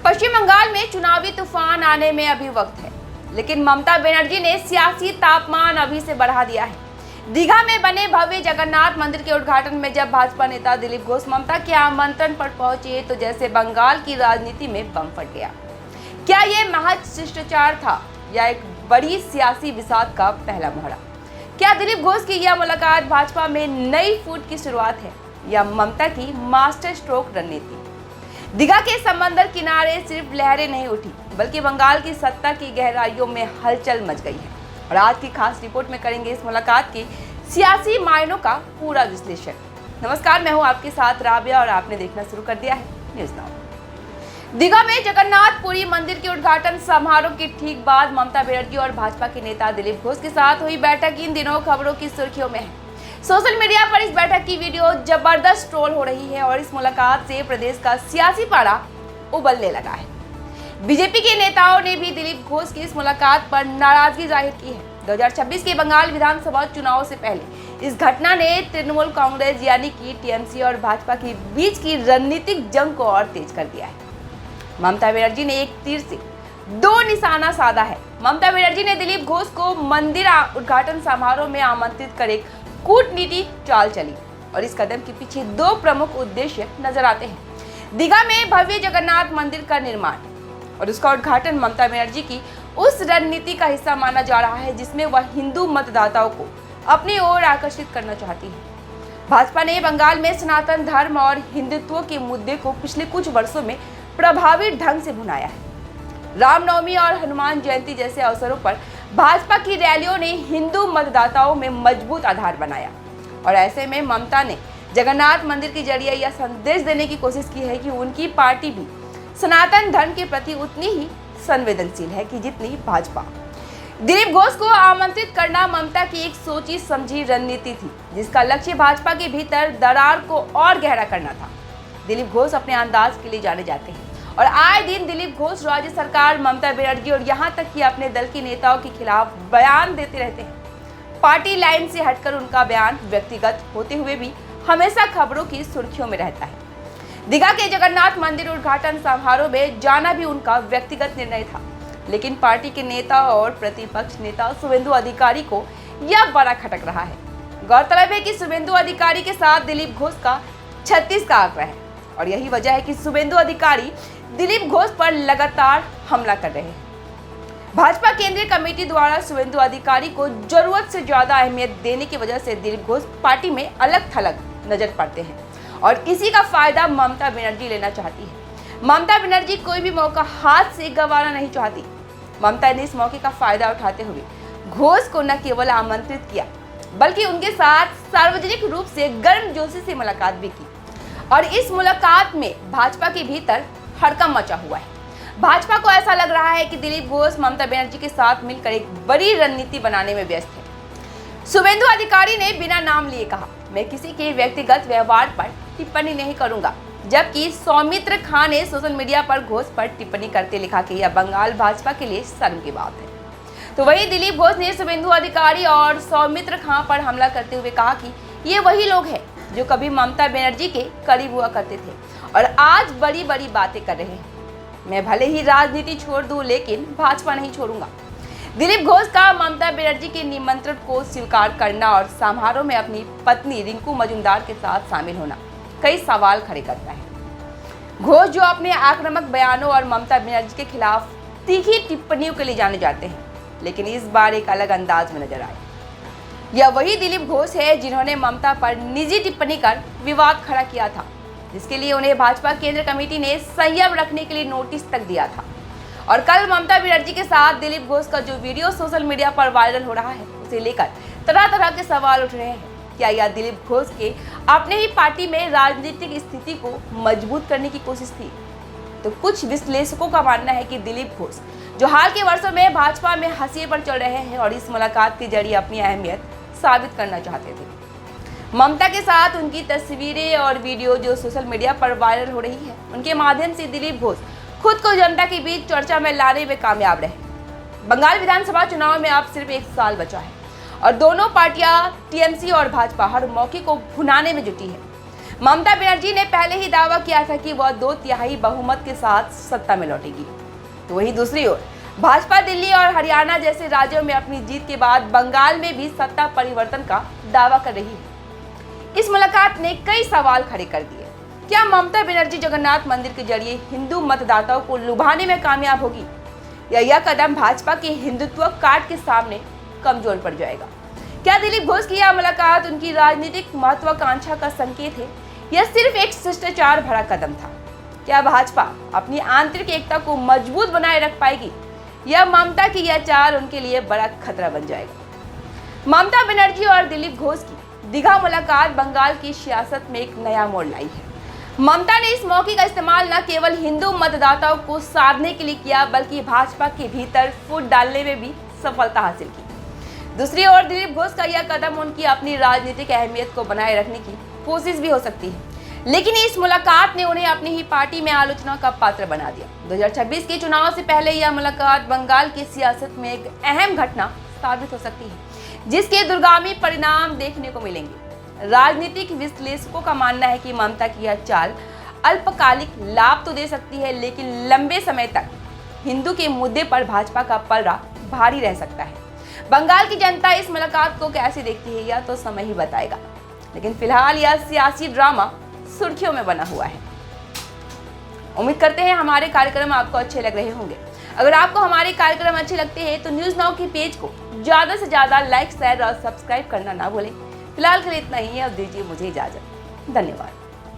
पश्चिम बंगाल में चुनावी तूफान आने में अभी वक्त है, लेकिन ममता बनर्जी ने सियासी तापमान अभी से बढ़ा दिया है। दीघा में बने भव्य जगन्नाथ मंदिर के उद्घाटन में जब भाजपा नेता दिलीप घोष ममता के आमंत्रण पर पहुंचे तो जैसे बंगाल की राजनीति में बम फट गया। क्या ये महज शिष्टाचार था या एक बड़ी सियासी विषाद का पहला मोहरा? क्या दिलीप घोष की यह मुलाकात भाजपा में नई फूट की शुरुआत है या ममता की मास्टर स्ट्रोक रणनीति? दीघा के समंदर किनारे सिर्फ लहरें नहीं उठी, बल्कि बंगाल की सत्ता की गहराइयों में हलचल मच गई है। और आज की खास रिपोर्ट में करेंगे इस मुलाकात के सियासी मायनों का पूरा विश्लेषण। नमस्कार, मैं हूं आपके साथ राबिया और आपने देखना शुरू कर दिया है न्यूज़ नाउ। दीघा में जगन्नाथपुरी मंदिर के उद्घाटन समारोह के ठीक बाद ममता बनर्जी और भाजपा के नेता दिलीप घोष के साथ हुई बैठक इन दिनों खबरों की सुर्खियों में है। सोशल मीडिया पर इस बैठक की वीडियो जबरदस्त ट्रोल हो रही है और इस मुलाकात से प्रदेश का सियासी पारा उबलने लगा है। बीजेपी के नेताओं ने भी दिलीप घोष की इस मुलाकात पर नाराजगी जाहिर की है। 2026 के बंगाल विधानसभा चुनाव से पहले इस घटना ने तृणमूल कांग्रेस यानी कि टीएमसी और भाजपा के बीच की रणनीतिक जंग को और तेज कर दिया है। ममता बनर्जी ने एक तीर से दो निशाना साधा है। ममता बनर्जी ने दिलीप घोष को मंदिर उद्घाटन समारोह में आमंत्रित कर एक कूटनीतिक चाल चली और इस कदम के पीछे दो प्रमुख उद्देश्य नजर आते हैं। दीघा में भव्य जगन्नाथ मंदिर का निर्माण और उसका उद्घाटन ममता बनर्जी की उस रणनीति का हिस्सा माना जा रहा है जिसमें वह हिंदू मतदाताओं को अपनी ओर आकर्षित करना चाहती है। भाजपा ने बंगाल में सनातन धर्म और हिंदुत्व के मुद्दे को पिछले कुछ वर्षों में प्रभावी ढंग से भुनाया है। रामनवमी और हनुमान जयंती जैसे अवसरों पर भाजपा की रैलियों ने हिंदू मतदाताओं में मजबूत आधार बनाया और ऐसे में ममता ने जगन्नाथ मंदिर के जरिए यह संदेश देने की कोशिश की है कि उनकी पार्टी भी सनातन धर्म के प्रति उतनी ही संवेदनशील है कि जितनी भाजपा। दिलीप घोष को आमंत्रित करना ममता की एक सोची समझी रणनीति थी जिसका लक्ष्य भाजपा के भीतर दरार को और गहरा करना था। दिलीप घोष अपने अंदाज के लिए जाने जाते हैं और आए दिन दिलीप घोष राज्य सरकार, ममता बनर्जी और यहाँ तक कि अपने दल के नेताओं के खिलाफ बयान देते रहते हैं। पार्टी लाइन से हटकर उनका बयान व्यक्तिगत होते हुए भी हमेशा खबरों की सुर्खियों में रहता है। दीघा के जगन्नाथ मंदिर उद्घाटन समारोह में जाना भी उनका व्यक्तिगत निर्णय था, लेकिन पार्टी के नेता और प्रतिपक्ष नेता शुभेंदु अधिकारी को यह बड़ा खटक रहा है। गौरतलब है कि शुभेंदु अधिकारी के साथ दिलीप घोष का 36 का आंकड़ा है और यही वजह है कि शुभेंदु अधिकारी दिलीप घोष पर लगातार हमला कर रहे हैं। भाजपा केंद्रीय कमेटी द्वारा शुभेंदु अधिकारी को जरूरत से ज्यादा अहमियत देने की वजह से दिलीप घोष पार्टी में अलग थलग नजर पड़ते हैं और इसी का फायदा ममता बनर्जी लेना चाहती है। ममता बनर्जी कोई भी मौका हाथ से गंवाना नहीं चाहती। ममता ने इस मौके का फायदा उठाते हुए घोष को न केवल आमंत्रित किया बल्कि उनके साथ सार्वजनिक रूप से गर्मजोशी से मुलाकात भी की और इस मुलाकात में भाजपा के भीतर हड़कंप मचा हुआ है। भाजपा को ऐसा लग रहा है कि दिलीप घोष ममता बनर्जी के साथ मिलकर एक बड़ी रणनीति बनाने में व्यस्त है। शुभेंदु अधिकारी ने बिना नाम लिए कहा, मैं किसी के व्यक्तिगत व्यवहार पर टिप्पणी नहीं करूंगा, जबकि सौमित्र खान ने सोशल मीडिया पर घोष पर टिप्पणी करते लिखा कि यह बंगाल भाजपा के लिए शर्म की बात है। तो वहीं दिलीप घोष ने शुभेंदु अधिकारी और सौमित्र खान पर हमला करते हुए कहा कि ये वही लोग हैं जो कभी ममता बनर्जी के करीब हुआ करते थे और आज बड़ी बड़ी बातें कर रहे हैं। मैं भले ही राजनीति छोड़ दूं लेकिन भाजपा नहीं छोड़ूंगा। दिलीप घोष का ममता बनर्जी के निमंत्रण को स्वीकार करना और समारोह में अपनी पत्नी रिंकू मजूमदार के साथ शामिल होना कई सवाल खड़े करता है। घोष जो अपने आक्रामक बयानों और ममता बनर्जी के खिलाफ तीखी टिप्पणियों के लिए जाने जाते हैं, लेकिन इस बार एक अलग अंदाज में नजर आए। यह वही दिलीप घोष है जिन्होंने ममता पर निजी टिप्पणी कर विवाद खड़ा किया था, जिसके लिए उन्हें भाजपा केंद्रीय कमेटी ने संयम रखने के लिए नोटिस तक दिया था। और कल ममता बनर्जी के साथ दिलीप घोष का जो वीडियो सोशल मीडिया पर वायरल हो रहा है उसे लेकर तरह तरह के सवाल उठ रहे हैं। क्या यह दिलीप घोष के अपने ही पार्टी में राजनीतिक स्थिति को मजबूत करने की कोशिश थी? तो कुछ विश्लेषकों का मानना है कि दिलीप घोष जो हाल के वर्षों में भाजपा में हाशिए पर चल रहे हैं और इस मुलाकात के जरिए अपनी अहमियत साबित करना चाहते थे। ममता के साथ उनकी तस्वीरें और वीडियो जो सोशल मीडिया पर वायरल हो रही है, उनके माध्यम से दिलीप घोष खुद को जनता के बीच चर्चा में लाने में कामयाब रहे। बंगाल विधानसभा चुनाव में अब सिर्फ 1 साल बचा है और दोनों पार्टियां टीएमसी और भाजपा हर मौके को भुनाने में जुटी है। ममता बनर्जी ने पहले ही दावा किया था कि वह 2/3 बहुमत के साथ सत्ता में लौटेगी। तो वहीं दूसरी ओर भाजपा दिल्ली और हरियाणा जैसे राज्यों में अपनी जीत के बाद बंगाल में भी सत्ता परिवर्तन का दावा कर रही है। इस मुलाकात ने कई सवाल खड़े कर दिए। क्या ममता बनर्जी जगन्नाथ मंदिर के जरिए हिंदू मतदाताओं को लुभाने में कामयाब होगी, या यह कदम भाजपा के हिंदुत्व कार्ड के सामने कमजोर पड़ जाएगा? क्या दिलीप घोष की यह मुलाकात उनकी राजनीतिक महत्वाकांक्षा का संकेत है, यह सिर्फ एक शिष्टाचार भरा कदम था? क्या भाजपा अपनी आंतरिक एकता को मजबूत बनाए रख पाएगी, या ममता की यह चाल उनके लिए बड़ा खतरा बन जाएगा? ममता बनर्जी और दिलीप घोष की दीघा मुलाकात बंगाल की सियासत में एक नया मोड़ लाई है। ममता ने इस मौके का इस्तेमाल न केवल हिंदू मतदाताओं को साधने के लिए किया, बल्कि भाजपा के भीतर फूट डालने में भी सफलता हासिल की। दूसरी ओर दिलीप घोष का यह कदम उनकी अपनी राजनीतिक अहमियत को बनाए रखने की कोशिश भी हो सकती है, लेकिन इस मुलाकात ने उन्हें अपनी ही पार्टी में आलोचना का पात्र बना दिया। 2026 के चुनाव से पहले यह मुलाकात बंगाल की सियासत में एक अहम घटना साबित हो सकती है, जिसके दूरगामी परिणाम देखने को मिलेंगे। राजनीतिक विश्लेषकों का मानना है कि ममता की यह चाल अल्पकालिक लाभ तो दे सकती है, लेकिन लंबे समय तक हिंदू के मुद्दे पर भाजपा का पलड़ा भारी रह सकता है। बंगाल की जनता इस मुलाकात को कैसे देखती है, यह तो समय ही बताएगा, लेकिन फिलहाल यह सियासी ड्रामा सुर्खियों में बना हुआ है। उम्मीद करते हैं हमारे कार्यक्रम आपको अच्छे लग रहे होंगे। अगर आपको हमारे कार्यक्रम अच्छे लगते हैं तो न्यूज़ नाउ के पेज को ज्यादा से ज्यादा लाइक, शेयर और सब्सक्राइब करना ना भूलें। फिलहाल के लिए इतना ही है, अब दीजिए मुझे इजाजत। धन्यवाद।